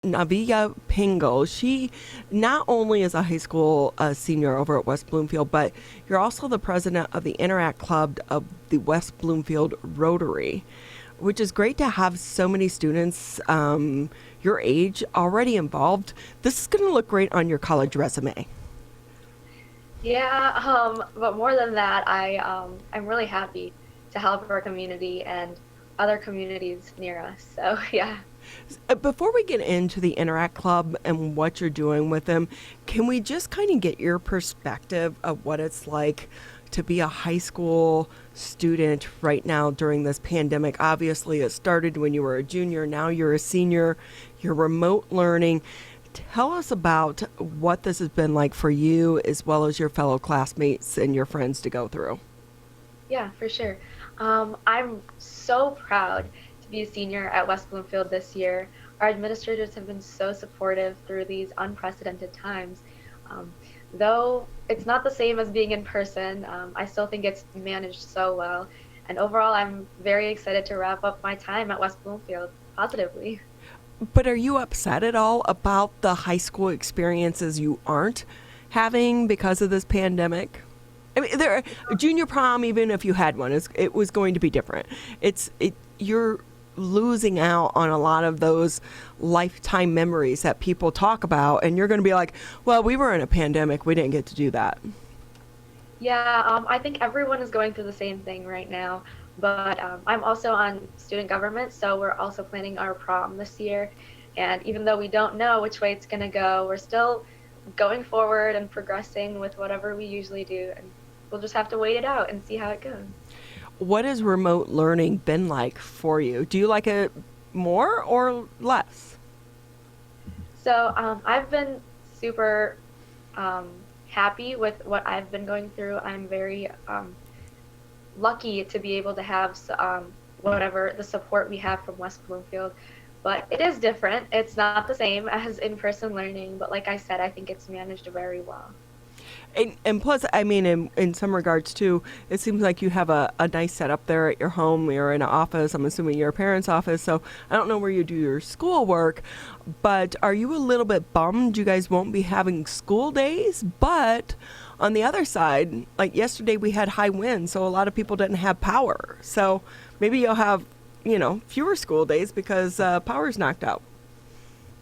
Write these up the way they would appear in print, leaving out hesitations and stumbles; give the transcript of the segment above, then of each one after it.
Navya Paingol. She not only is a high school senior over at West Bloomfield, but you're also the president of the Interact Club of the West Bloomfield Rotary, which is great to have so many students your age already involved. This is going to look great on your college resume. Yeah, but more than that, I'm really happy to help our community and other communities near us. So yeah. Before we get into the Interact Club and what you're doing with them, can we just kind of get your perspective of what it's like to be a high school student right now during this pandemic? Obviously, it started when you were a junior, now you're a senior, you're remote learning. Tell us about what this has been like for you as well as your fellow classmates and your friends to go through. Yeah, for sure. I'm so proud to be a senior at West Bloomfield this year. Our administrators have been so supportive through these unprecedented times. Um, though it's not the same as being in person, I still think it's managed so well. And overall, I'm very excited to wrap up my time at West Bloomfield positively. But are you upset at all about the high school experiences you aren't having because of this pandemic? I mean, there junior prom, even if you had one, it was going to be different. You're losing out on a lot of those lifetime memories that people talk about, and you're going to be like, "Well, we were in a pandemic, we didn't get to do that." Yeah, I think everyone is going through the same thing right now, but I'm also on student government, so we're also planning our prom this year. And even though we don't know which way it's going to go, we're still going forward and progressing with whatever we usually do. And we'll just have to wait it out and see how it goes. What has remote learning been like for you? Do you like it more or less? So I've been super um, happy with what I've been going through. I'm very lucky to be able to have whatever the support we have from West Bloomfield. But it is different. It's not the same as in-person learning. But like I said, I think it's managed very well. And plus, I mean, in some regards too, it seems like you have a nice setup there at your home. You're in an office. I'm assuming your parents' office. So I don't know where you do your schoolwork, but are you a little bit bummed you guys won't be having school days? But on the other side, like yesterday, we had high winds, so a lot of people didn't have power. So maybe you'll have, fewer school days because power's knocked out.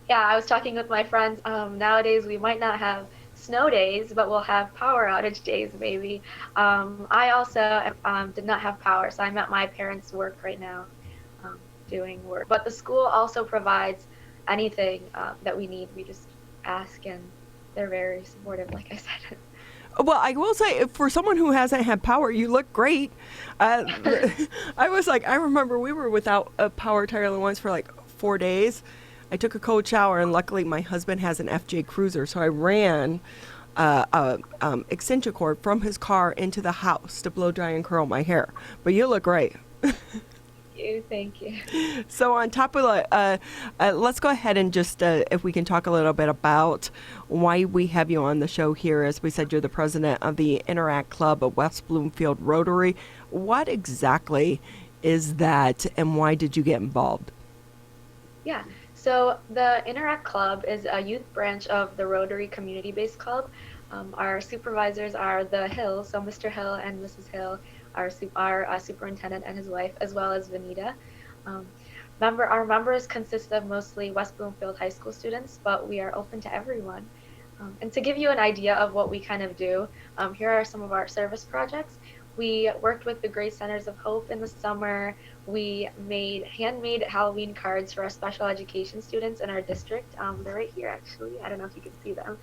Yeah, I was talking with my friends. Nowadays, we might not have snow days, but we'll have power outage days maybe. I also did not have power, so I'm at my parents' work right now um, doing work. But the school also provides anything that we need. We just ask, and they're very supportive, like I said. Well, I will say, for someone who hasn't had power, you look great. Uh, I was like, I remember we were without a power entirely once for like 4 days. I took a cold shower, and luckily my husband has an FJ Cruiser, so I ran a extension cord from his car into the house to blow dry and curl my hair. But you look great. Thank you. So on top of let's go ahead and just if we can talk a little bit about why we have you on the show here. As we said, you're the president of the Interact Club of West Bloomfield Rotary. What exactly is that, and why did you get involved? Yeah. So the Interact Club is a youth branch of the Rotary Community-Based Club. Our supervisors are the Hills, so Mr. Hill and Mrs. Hill, our superintendent and his wife, as well as Vanita. Um, our members consist of mostly West Bloomfield High School students, but we are open to everyone. And to give you an idea of what we kind of do, here are some of our service projects. We worked with the Great Centers of Hope in the summer. We made handmade Halloween cards for our special education students in our district. They're right here, actually. I don't know if you can see them.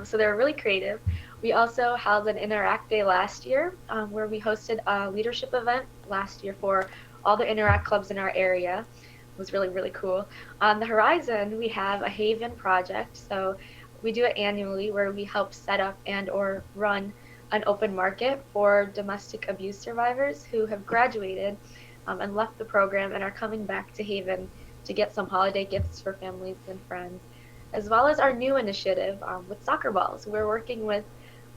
So they're really creative. We also held an Interact Day last year where we hosted a leadership event last year for all the Interact clubs in our area. It was really, really cool. On the horizon, we have a Haven project. So we do it annually where we help set up and or run an open market for domestic abuse survivors who have graduated and left the program and are coming back to Haven to get some holiday gifts for families and friends, as well as our new initiative with soccer balls. We're working with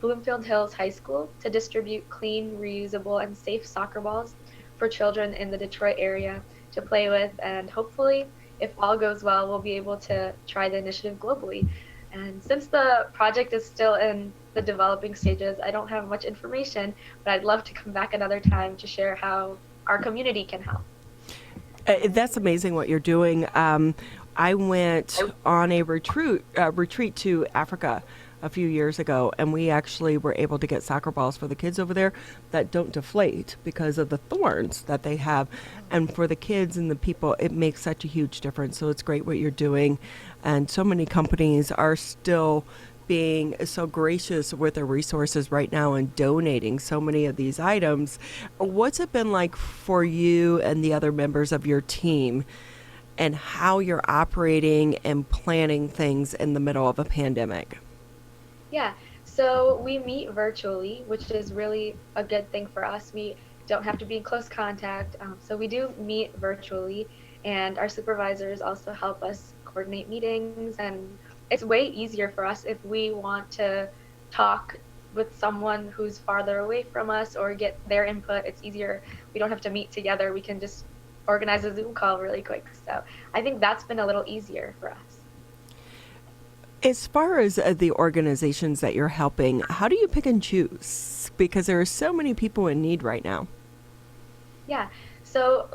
Bloomfield Hills High School to distribute clean, reusable, and safe soccer balls for children in the Detroit area to play with and hopefully if all goes well, we'll be able to try the initiative globally. And since the project is still in the developing stages, I don't have much information, but I'd love to come back another time to share how our community can help. That's amazing what you're doing. I went on a retreat to Africa a few years ago, and we actually were able to get soccer balls for the kids over there that don't deflate because of the thorns that they have. And for the kids and the people, it makes such a huge difference. So it's great what you're doing. And so many companies are still being so gracious with their resources right now and donating so many of these items. What's it been like for you and the other members of your team, and how you're operating and planning things in the middle of a pandemic? Yeah, so we meet virtually, which is really a good thing for us. We don't have to be in close contact, so we do meet virtually, and our supervisors also help us coordinate meetings. And it's way easier for us if we want to talk with someone who's farther away from us or get their input. It's easier. We don't have to meet together. We can just organize a Zoom call really quick. So I think that's been a little easier for us. As far as the organizations that you're helping, how do you pick and choose? Because there are so many people in need right now. Yeah, so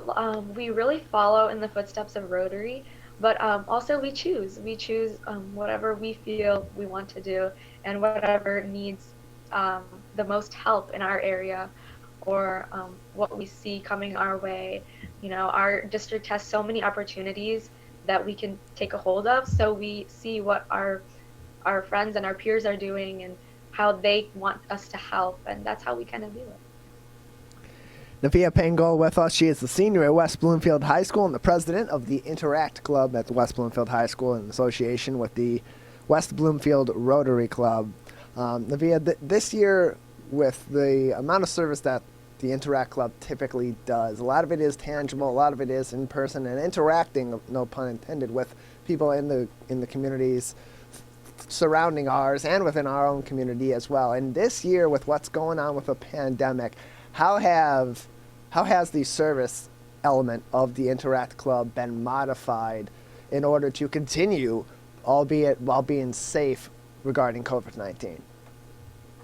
we really follow in the footsteps of Rotary, but also we choose. We choose whatever we feel we want to do and whatever needs the most help in our area, or what we see coming our way. You know, our district has so many opportunities that we can take a hold of, so we see what our friends and our peers are doing and how they want us to help, and that's how we kind of do it. Navya Paingol with us. She is the senior at West Bloomfield High School and the president of the Interact Club at the West Bloomfield High School in association with the West Bloomfield Rotary Club. Navya, this year, with the amount of service that the Interact Club typically does, a lot of it is tangible, a lot of it is in person and interacting, no pun intended, with people in the communities surrounding ours and within our own community as well. And this year, with what's going on with the pandemic, how has the service element of the Interact Club been modified in order to continue, albeit while being safe, regarding COVID-19?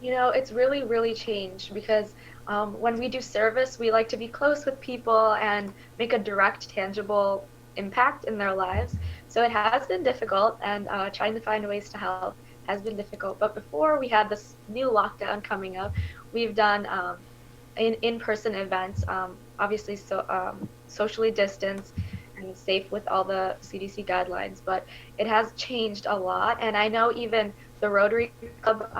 You know, it's really, really changed because when we do service, we like to be close with people and make a direct, tangible impact in their lives. So it has been difficult, and trying to find ways to help has been difficult. But before we had this new lockdown coming up, we've done in-person events, obviously socially distanced and safe with all the CDC guidelines, but it has changed a lot. And I know even the Rotary Club,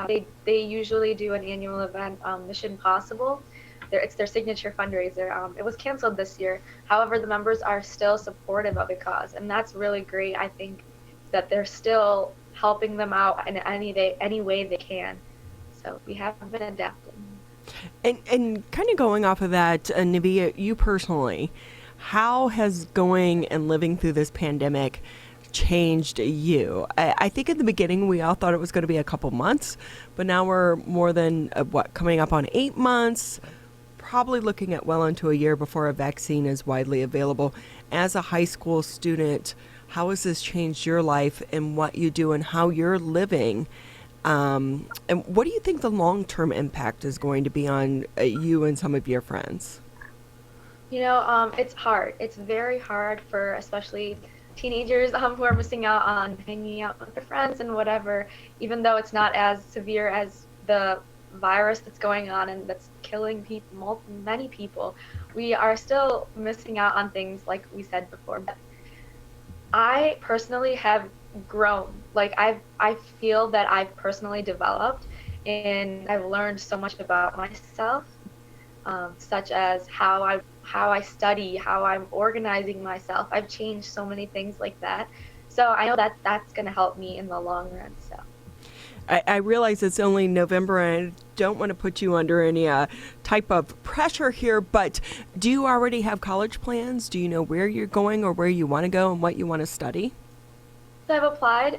they usually do an annual event, Mission Possible. It's their signature fundraiser. It was canceled this year. However, the members are still supportive of the cause, and that's really great. I think that they're still helping them out in any way they can. So we have been adapting. And kind of going off of that, Navya, you personally, how has going and living through this pandemic changed you? I think in the beginning we all thought it was going to be a couple months, but now we're more than coming up on 8 months, probably looking at well into a year before a vaccine is widely available. As a high school student, how has this changed your life and what you do and how you're living? And what do you think the long-term impact is going to be on you and some of your friends? You know, it's hard. It's very hard for especially teenagers who are missing out on hanging out with their friends and whatever, even though it's not as severe as the virus that's going on and that's killing people, many people. We are still missing out on things like we said before. But I personally have grown. Like I feel that I've personally developed, and I've learned so much about myself, such as how I study, how I'm organizing myself. I've changed so many things like that. So I know that that's going to help me in the long run. So I realize it's only November and I don't want to put you under any type of pressure here, but do you already have college plans? Do you know where you're going or where you want to go and what you want to study? So I've applied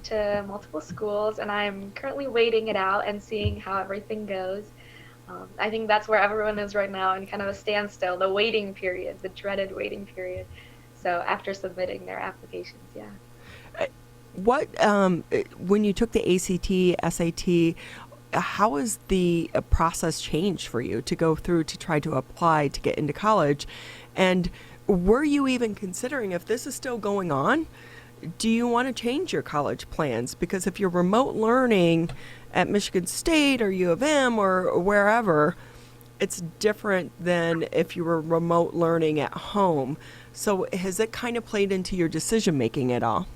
to multiple schools, and I'm currently waiting it out and seeing how everything goes. I think that's where everyone is right now, in kind of a standstill, the waiting period, the dreaded waiting period. So after submitting their applications, yeah. What when you took the ACT, SAT, how has the process changed for you to go through to try to apply to get into college? And were you even considering, if this is still going on, do you want to change your college plans? Because if you're remote learning at Michigan State or U of M or wherever, it's different than if you were remote learning at home. So has it kind of played into your decision making at all?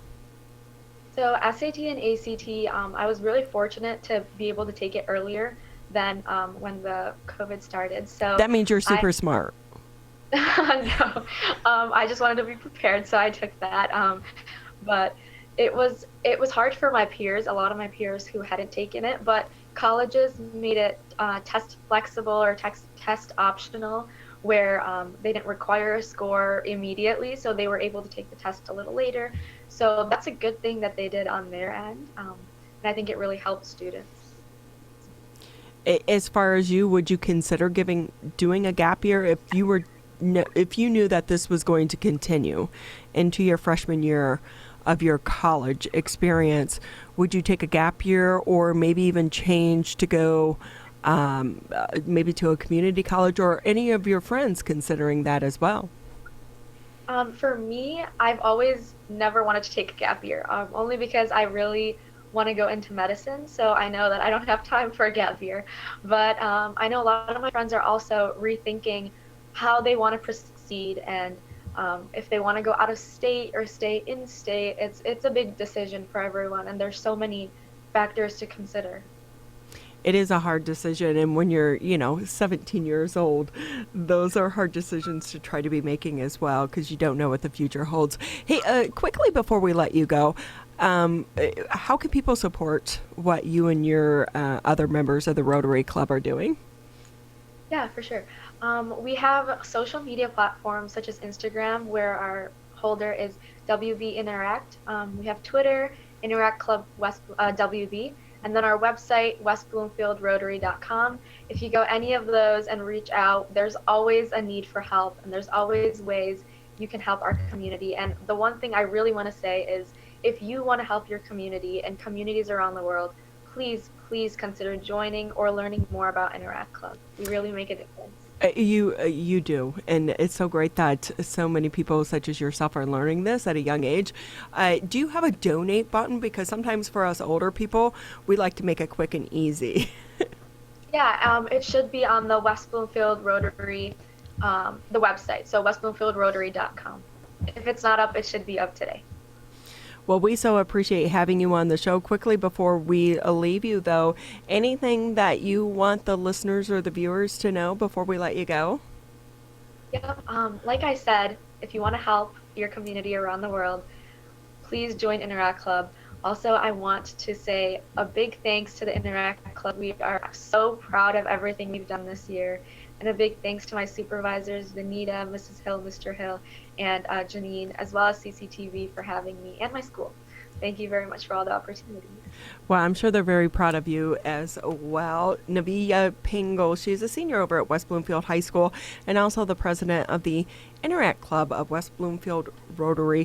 So SAT and ACT, I was really fortunate to be able to take it earlier than when the COVID started. So That means you're I, super smart. no, I just wanted to be prepared, so I took that. But it was hard for my peers, a lot of my peers who hadn't taken it. But colleges made it test flexible or test optional, where they didn't require a score immediately, so they were able to take the test a little later. So that's a good thing that they did on their end, and I think it really helped students. As far as you, would you consider doing a gap year if you knew that this was going to continue into your freshman year of your college experience? Would you take a gap year, or maybe even change to go maybe to a community college, or any of your friends considering that as well? For me, I've always never wanted to take a gap year, only because I really want to go into medicine. So I know that I don't have time for a gap year. But I know a lot of my friends are also rethinking how they want to proceed, and if they want to go out of state or stay in state. It's a big decision for everyone, and there's so many factors to consider. It is a hard decision, and when you're 17 years old, those are hard decisions to try to be making as well, because you don't know what the future holds. Hey, quickly before we let you go, how can people support what you and your other members of the Rotary Club are doing? Yeah, for sure. We have social media platforms such as Instagram, where our holder is WB Interact. We have Twitter, Interact Club West WB, and then our website, westbloomfieldrotary.com. If you go any of those and reach out, there's always a need for help, and there's always ways you can help our community. And the one thing I really want to say is, if you want to help your community and communities around the world, please consider joining or learning more about Interact Club. We really make a difference. You do, and it's so great that so many people such as yourself are learning this at a young age. Do you have a donate button? Because sometimes for us older people, we like to make it quick and easy. Yeah, it should be on the West Bloomfield Rotary, the website, so westbloomfieldrotary.com. If it's not up, it should be up today. Well, we so appreciate having you on the show. Quickly before we leave you, though, anything that you want the listeners or the viewers to know before we let you go? Yep. Like I said, if you want to help your community around the world, please join Interact Club. Also, I want to say a big thanks to the Interact Club. We are so proud of everything we've done this year. And a big thanks to my supervisors, Vanita, Mrs. Hill, Mr. Hill, and Janine, as well as CCTV for having me, and my school. Thank you very much for all the opportunities. Well, I'm sure they're very proud of you as well. Navya Paingol, she's a senior over at West Bloomfield High School, and also the president of the Interact Club of West Bloomfield Rotary